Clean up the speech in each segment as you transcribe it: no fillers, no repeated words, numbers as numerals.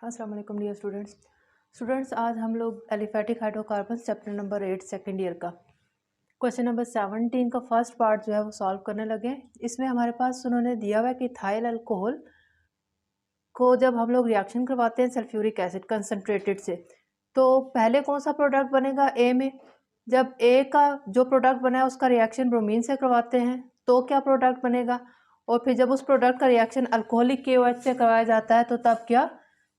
अस्सलाम वालेकुम dear students आज हम लोग aliphatic hydrocarbon chapter number 8 second year का क्वेश्चन नंबर 17 का फर्स्ट पार्ट जो है वो सॉल्व करने लगे। इसमें हमारे पास उन्होंने दिया हुआ है कि इथाइल अल्कोहल को जब हम लोग रिएक्शन करवाते हैं सल्फ्यूरिक एसिड कंसनट्रेटेड से, तो पहले कौन सा प्रोडक्ट बनेगा ए में। जब ए का जो प्रोडक्ट बना है उसका रिएक्शन ब्रोमीन से करवाते हैं तो क्या प्रोडक्ट बनेगा, और फिर जब उस प्रोडक्ट का रिएक्शन अल्कोहलिक KOH से करवाया जाता है तो तब क्या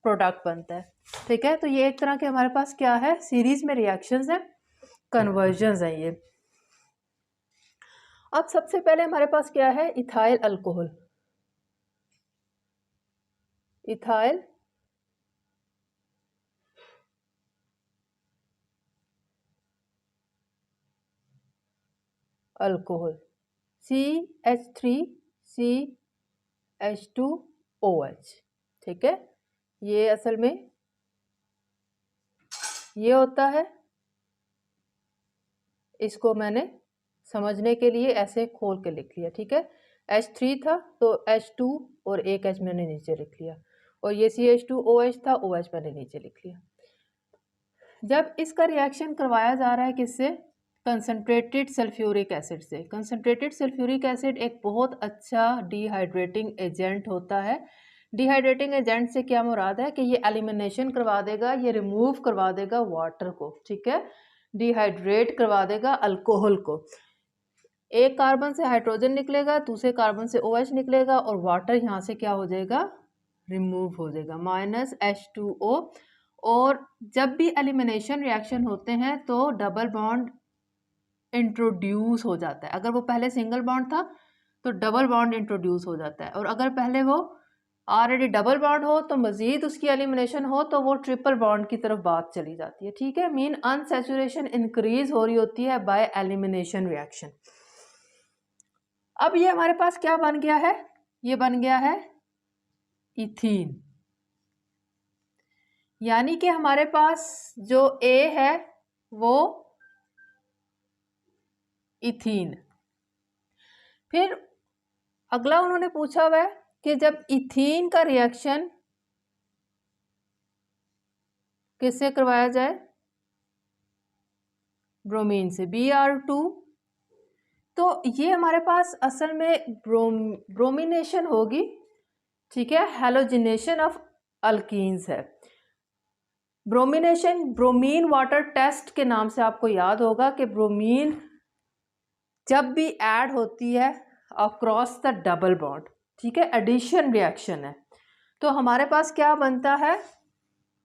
प्रोडक्ट बनता है। ठीक है, तो ये एक तरह के हमारे पास क्या है, सीरीज में रिएक्शंस हैं, कन्वर्जन्स हैं ये। अब सबसे पहले हमारे पास क्या है, ethyl alcohol. Ethyl alcohol CH3CH2OH। ठीक है, ये असल में ये होता है, इसको मैंने समझने के लिए ऐसे खोल के लिख लिया। ठीक है, H3 था तो H2 और एक H मैंने नीचे लिख लिया, और ये CH2OH था, OH मैंने नीचे लिख लिया। जब इसका रिएक्शन करवाया जा रहा है किससे, कंसनट्रेटेड सल्फ्यूरिक एसिड से। कंसनट्रेटेड सल्फ्यूरिक एसिड एक बहुत अच्छा डिहाइड्रेटिंग एजेंट होता है। डिहाइड्रेटिंग एजेंट से क्या मुराद है कि ये एलिमिनेशन करवा देगा, ये रिमूव करवा देगा वाटर को। ठीक है, डिहाइड्रेट करवा देगा अल्कोहल को। एक कार्बन से हाइड्रोजन निकलेगा, दूसरे कार्बन से OH निकलेगा, और वाटर यहाँ से क्या हो जाएगा, रिमूव हो जाएगा, -H2O। और जब भी एलिमिनेशन रिएक्शन होते हैं तो डबल बॉन्ड इंट्रोड्यूस हो जाता है। अगर वो पहले सिंगल बॉन्ड था तो डबल बॉन्ड इंट्रोड्यूस हो जाता है, और अगर पहले वो ऑलरेडी डबल बॉन्ड हो तो मजीद उसकी एलिमिनेशन हो तो वो ट्रिपल बॉन्ड की तरफ बात चली जाती है। ठीक है, मीन अनसैचुरेशन इंक्रीज हो रही होती है बाय एलिमिनेशन रिएक्शन। अब ये हमारे पास क्या बन गया है, ये बन गया है इथीन। यानी कि हमारे पास जो A है वो इथीन। फिर अगला उन्होंने पूछा हुआ है कि जब इथीन का रिएक्शन किससे करवाया जाए, ब्रोमीन से, Br2, तो ये हमारे पास असल में ब्रोमिनेशन होगी। ठीक है, हैलोजिनेशन ऑफ अल्कीन्स है। ब्रोमिनेशन ब्रोमीन वाटर टेस्ट के नाम से आपको याद होगा कि ब्रोमीन जब भी ऐड होती है अक्रॉस द डबल बॉन्ड, ठीक है, एडिशन रिएक्शन है, तो हमारे पास क्या बनता है,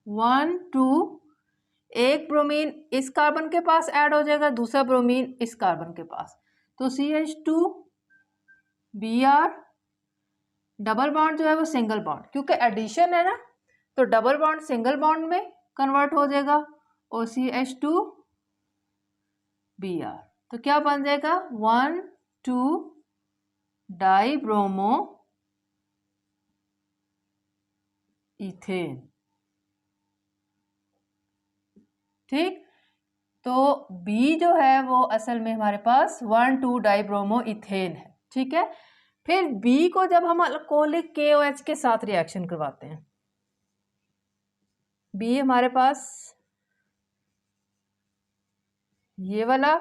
1 2, एक ब्रोमीन इस कार्बन के पास ऐड हो जाएगा, दूसरा ब्रोमीन इस कार्बन के पास, तो CH2Br, डबल बॉन्ड जो है वो सिंगल बॉन्ड, क्योंकि एडिशन है ना तो डबल बॉन्ड सिंगल बॉन्ड में कन्वर्ट हो जाएगा, और CH2Br, तो क्या बन जाएगा, 1 2 डाई ब्रोमो इथेन। ठीक, तो B जो है वो असल में हमारे पास 1 2 डाई ब्रोमो इथेन है। ठीक है, फिर B को जब हम अल्कोहलिक KOH के साथ रिएक्शन करवाते हैं, B हमारे पास ये वाला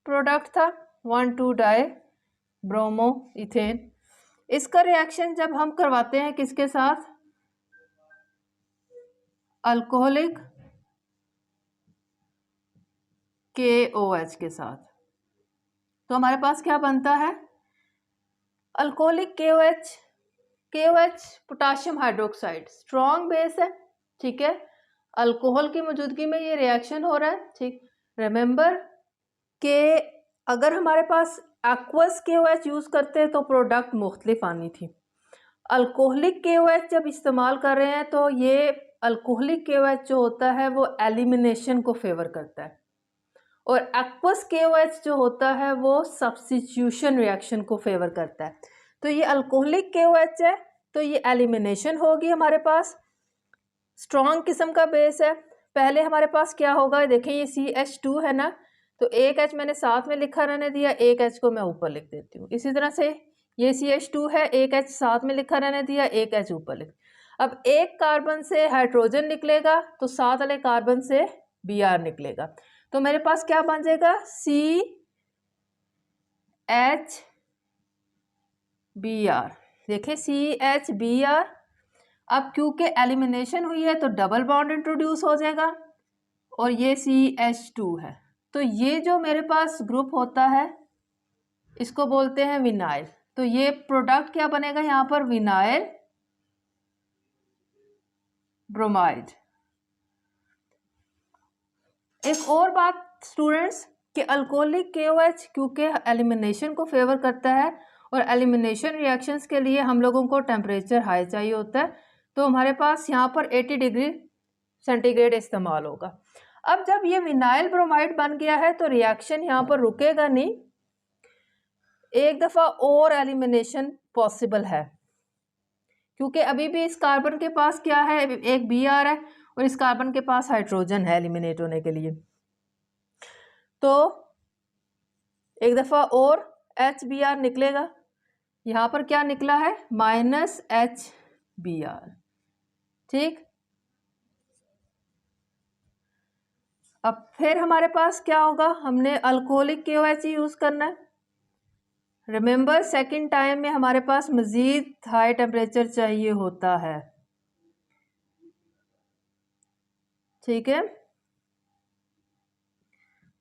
प्रोडक्ट था 1 2 डाई ब्रोमो इथेन। इसका रिएक्शन जब हम करवाते हैं किसके साथ, अल्कोहलिक KOH के साथ, तो हमारे पास क्या बनता है, alcoholic KOH potassium hydroxide, strong base है। ठीक है, अल्कोहल की मौजूदगी में ये रिएक्शन हो रहा है। ठीक, रिमेंबर कि अगर हमारे पास एक्वस KOH यूज करते हैं तो प्रोडक्ट मुख्तलिफ आनी थी। अल्कोहलिक KOH जब इस्तेमाल कर रहे हैं तो ये अल्कोहलिक KOH जो होता है वो एलिमिनेशन को फेवर करता है, और एक्वस KOH जो होता है वो सब्स्टिट्यूशन रिएक्शन को फेवर करता है। तो ये अल्कोहलिक KOH है तो ये एलिमिनेशन होगी, हमारे पास स्ट्रॉन्ग किस्म का बेस है। पहले हमारे पास क्या होगा, देखें ये CH2 है ना, तो एक H मैंने साथ में लिखा रहने दिया, एक H को मैं ऊपर लिख देती हूँ। इसी तरह से ये CH2 है, एक H साथ में लिखा रहने दिया, एक H ऊपर लिख। अब एक कार्बन से हाइड्रोजन निकलेगा तो साथ वाले कार्बन से Br निकलेगा, तो मेरे पास क्या बन जाएगा, CHBr। देखिए CHBr। अब क्योंकि एलिमिनेशन हुई है तो डबल बॉन्ड इंट्रोड्यूस हो जाएगा और ये CH2 है, तो ये जो मेरे पास ग्रुप होता है इसको बोलते हैं विनाइल। तो ये प्रोडक्ट क्या बनेगा यहाँ पर, विनाइल ब्रोमाइड। एक और बात स्टूडेंट्स कि अल्कोहलिक KOH क्योंकि एलिमिनेशन को फेवर करता है और एलिमिनेशन रिएक्शंस के लिए हम लोगों को टेम्परेचर हाई चाहिए होता है, तो हमारे पास यहाँ पर 80 डिग्री सेंटीग्रेड इस्तेमाल होगा। अब जब ये विनाइल ब्रोमाइड बन गया है तो रिएक्शन यहाँ पर रुकेगा नहीं, एक दफ़ा और एलिमिनेशन पॉसिबल है, क्योंकि अभी भी इस कार्बन के पास क्या है, एक Br है और इस कार्बन के पास हाइड्रोजन है एलिमिनेट होने के लिए। तो एक दफ़ा और HBr निकलेगा, यहाँ पर क्या निकला है, -HBr। ठीक, अब फिर हमारे पास क्या होगा, हमने अल्कोहलिक KOH यूज़ करना है। रिमेंबर सेकेंड टाइम में हमारे पास मज़ीद हाई टेम्परेचर चाहिए होता है, ठीक है,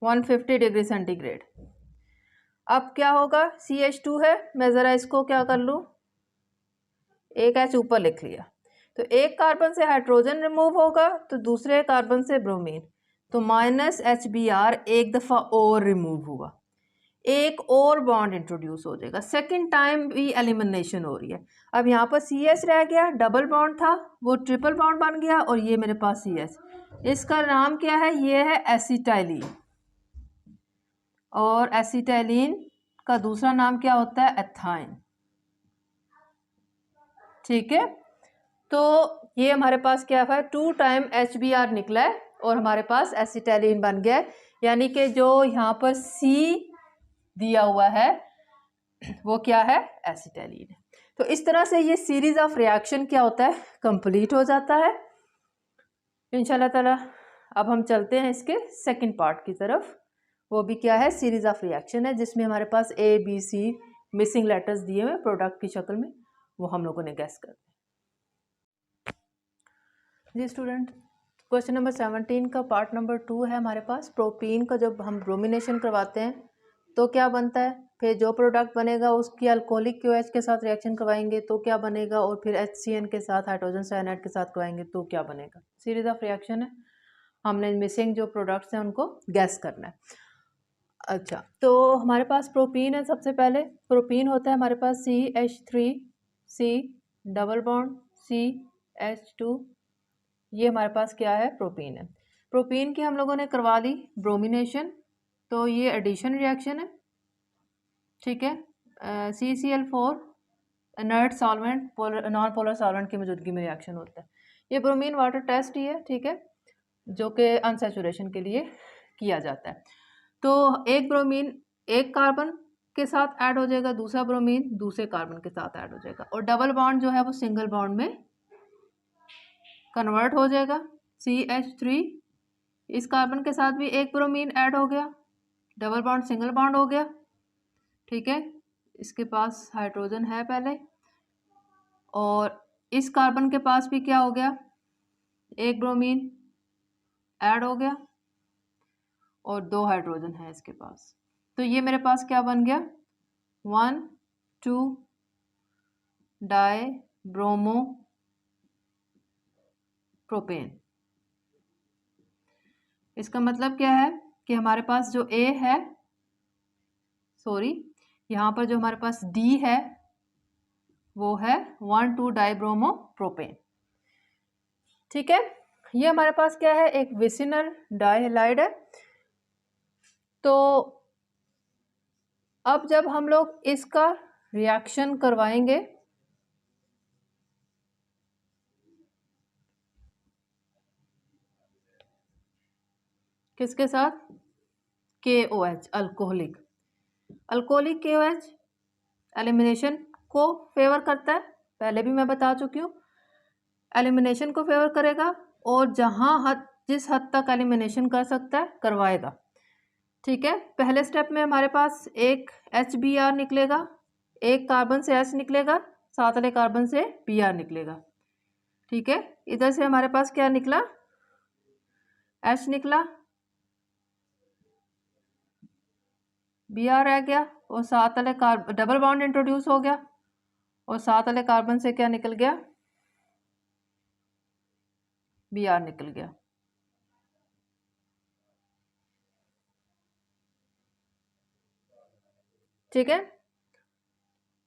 150 डिग्री सेंटीग्रेड। अब क्या होगा, CH2 है, मैं ज़रा इसको क्या कर लूँ, एक H ऊपर लिख लिया, तो एक कार्बन से हाइड्रोजन रिमूव होगा तो दूसरे कार्बन से ब्रोमीन, तो -HBr एक दफ़ा और रिमूव हुआ, एक और बॉन्ड इंट्रोड्यूस हो जाएगा, सेकंड टाइम भी एलिमिनेशन हो रही है। अब यहाँ पर CH रह गया, डबल बॉन्ड था वो ट्रिपल बॉन्ड बन गया और ये मेरे पास CH, इसका नाम क्या है, ये है एसिटाइलिन, और एसिटाइलिन का दूसरा नाम क्या होता है, एथाइन। ठीक है, तो ये हमारे पास क्या है, 2 टाइम HBr निकला है और हमारे पास एसिटाइलिन बन गया है, यानी कि जो यहाँ पर C दिया हुआ है वो क्या है, एसिटाइलिन है। तो इस तरह से ये सीरीज ऑफ रिएक्शन क्या होता है, कंप्लीट हो जाता है इंशाल्लाह ताला। अब हम चलते हैं इसके सेकंड पार्ट की तरफ, वो भी क्या है, सीरीज ऑफ रिएक्शन है, जिसमें हमारे पास ABC मिसिंग लेटर्स दिए हुए प्रोडक्ट की शक्ल में, वो हम लोगों ने गैस कर जी स्टूडेंट। क्वेश्चन नंबर 17 का पार्ट नंबर 2 है हमारे पास, प्रोपीन का जब हम ब्रोमिनेशन करवाते हैं तो क्या बनता है, फिर जो प्रोडक्ट बनेगा उसकी अल्कोहलिक KOH के साथ रिएक्शन करवाएंगे तो क्या बनेगा, और फिर HCN के साथ हाइड्रोजन साइनाइड के साथ करवाएंगे तो क्या बनेगा। सीरीज ऑफ रिएक्शन है, हमने मिसिंग जो प्रोडक्ट्स हैं उनको गैस करना है। अच्छा, तो हमारे पास प्रोपीन है, सबसे पहले प्रोपीन होता है हमारे पास CH3C डबल बॉन्ड CH2, ये हमारे पास क्या है, प्रोपीन है। प्रोपीन की हम लोगों ने करवा ली ब्रोमिनेशन, तो ये एडिशन रिएक्शन है, ठीक है, CCl4 inert solvent non polar solvent की मौजूदगी में रिएक्शन होता है। ये ब्रोमीन वाटर टेस्ट ही है, ठीक है, जो कि अनसैचुरेशन के लिए किया जाता है। तो एक ब्रोमीन एक कार्बन के साथ ऐड हो जाएगा, दूसरा ब्रोमीन दूसरे कार्बन के साथ ऐड हो जाएगा, और डबल बॉन्ड जो है वो सिंगल बॉन्ड में कन्वर्ट हो जाएगा। CH3 इस कार्बन के साथ भी एक ब्रोमीन ऐड हो गया, डबल बॉन्ड सिंगल बॉन्ड हो गया, ठीक है, इसके पास हाइड्रोजन है पहले, और इस कार्बन के पास भी क्या हो गया, एक ब्रोमीन ऐड हो गया और 2 हाइड्रोजन है इसके पास, तो ये मेरे पास क्या बन गया, 1,2 डाई ब्रोमो प्रोपेन। इसका मतलब क्या है कि हमारे पास जो A है, सॉरी यहाँ पर जो हमारे पास D है वो है 1,2 डाइब्रोमो प्रोपेन, ठीक है। ये हमारे पास क्या है, एक विसिनल डाइहैलाइड है। तो अब जब हम लोग इसका रिएक्शन करवाएंगे किसके साथ, KOH अल्कोहलिक KOH एलिमिनेशन को फेवर करता है, पहले भी मैं बता चुकी हूँ। एलिमिनेशन को फेवर करेगा और जिस हद तक एलिमिनेशन कर सकता है करवाएगा। ठीक है, पहले स्टेप में हमारे पास एक HBr निकलेगा, एक कार्बन से H निकलेगा, साथ वाले कार्बन से Br निकलेगा। ठीक है, इधर से हमारे पास क्या निकला, H निकला, Br रह गया और साथ वाले डबल बॉन्ड इंट्रोड्यूस हो गया और साथ वाले कार्बन से क्या निकल गया, Br निकल गया। ठीक है,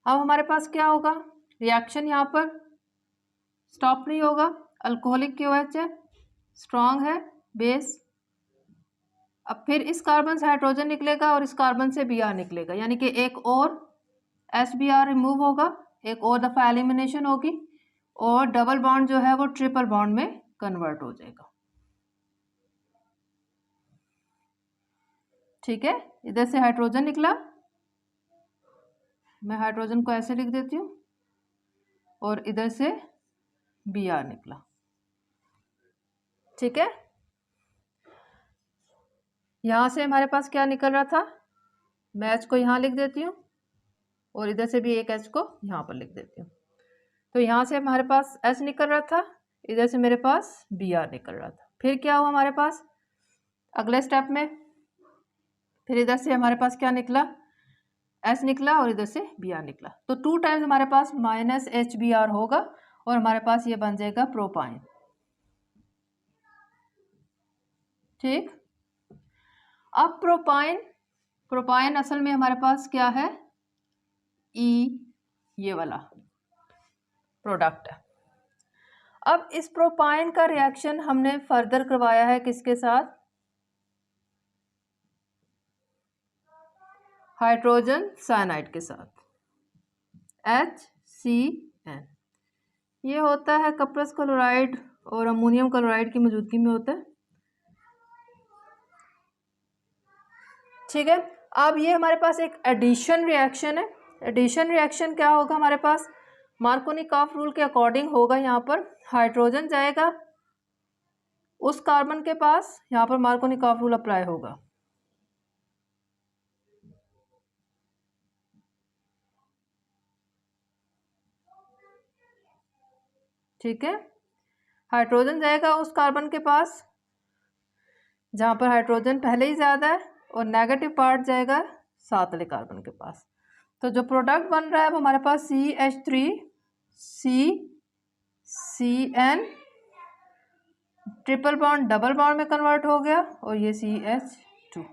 अब हमारे पास क्या होगा, रिएक्शन यहाँ पर स्टॉप नहीं होगा। अल्कोहलिक KOH है, स्ट्रॉन्ग है बेस। अब फिर इस कार्बन से हाइड्रोजन निकलेगा और इस कार्बन से Br निकलेगा, यानी कि एक और HBr रिमूव होगा, एक और दफ़ा एलिमिनेशन होगी और डबल बॉन्ड जो है वो ट्रिपल बॉन्ड में कन्वर्ट हो जाएगा। ठीक है, इधर से हाइड्रोजन निकला, मैं हाइड्रोजन को ऐसे लिख देती हूँ, और इधर से Br निकला। ठीक है, यहाँ से हमारे पास क्या निकल रहा था, मैं H को यहाँ लिख देती हूँ और इधर से भी एक H को यहाँ पर लिख देती हूँ। तो यहाँ से हमारे पास H निकल रहा था, इधर से मेरे पास Br निकल रहा था। फिर क्या हुआ हमारे पास अगले स्टेप में, फिर इधर से हमारे पास क्या निकला, H निकला और इधर से Br निकला। तो 2 टाइम्स हमारे पास -HBr होगा और हमारे पास ये बन जाएगा प्रोपाइन। ठीक, अब प्रोपाइन असल में हमारे पास क्या है, ये वाला प्रोडक्ट है। अब इस प्रोपाइन का रिएक्शन हमने फर्दर करवाया है किसके साथ, हाइड्रोजन साइनाइड के साथ, HCN। ये होता है कपरस क्लोराइड और अमोनियम क्लोराइड की मौजूदगी में होता है। ठीक है, अब ये हमारे पास एक एडिशन रिएक्शन है। एडिशन रिएक्शन क्या होगा हमारे पास, मार्कोनिकॉफ रूल के अकॉर्डिंग होगा। यहाँ पर हाइड्रोजन जाएगा उस कार्बन के पास, यहाँ पर मार्कोनिकॉफ रूल अप्लाई होगा। ठीक है, हाइड्रोजन जाएगा उस कार्बन के पास जहाँ पर हाइड्रोजन पहले ही ज़्यादा है और नेगेटिव पार्ट जाएगा साथ वाले कार्बन के पास। तो जो प्रोडक्ट बन रहा है वो हमारे पास CH3CCN triple bond double bond में कन्वर्ट हो गया और ये CH2,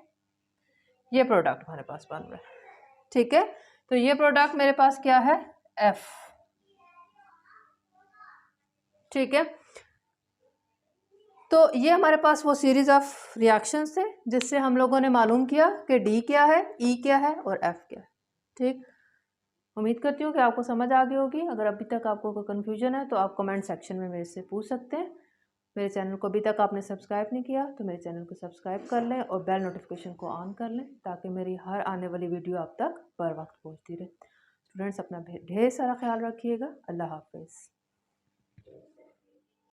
ये प्रोडक्ट हमारे पास बन रहा है। ठीक है, तो ये प्रोडक्ट मेरे पास क्या है, F। ठीक है, तो ये हमारे पास वो सीरीज ऑफ रिएक्शंस थे जिससे हम लोगों ने मालूम किया कि D क्या है, E क्या है और F क्या है। ठीक, उम्मीद करती हूँ कि आपको समझ आ गई होगी। अगर अभी तक आपको कोई कन्फ्यूजन है तो आप कमेंट सेक्शन में मेरे से पूछ सकते हैं। मेरे चैनल को अभी तक आपने सब्सक्राइब नहीं किया तो मेरे चैनल को सब्सक्राइब कर लें और बेल नोटिफिकेशन को ऑन कर लें ताकि मेरी हर आने वाली वीडियो आप तक बर वक्त पहुँचती रहे। स्टूडेंट्स, अपना ढेर सारा ख्याल रखिएगा। अल्लाह हाफिज़।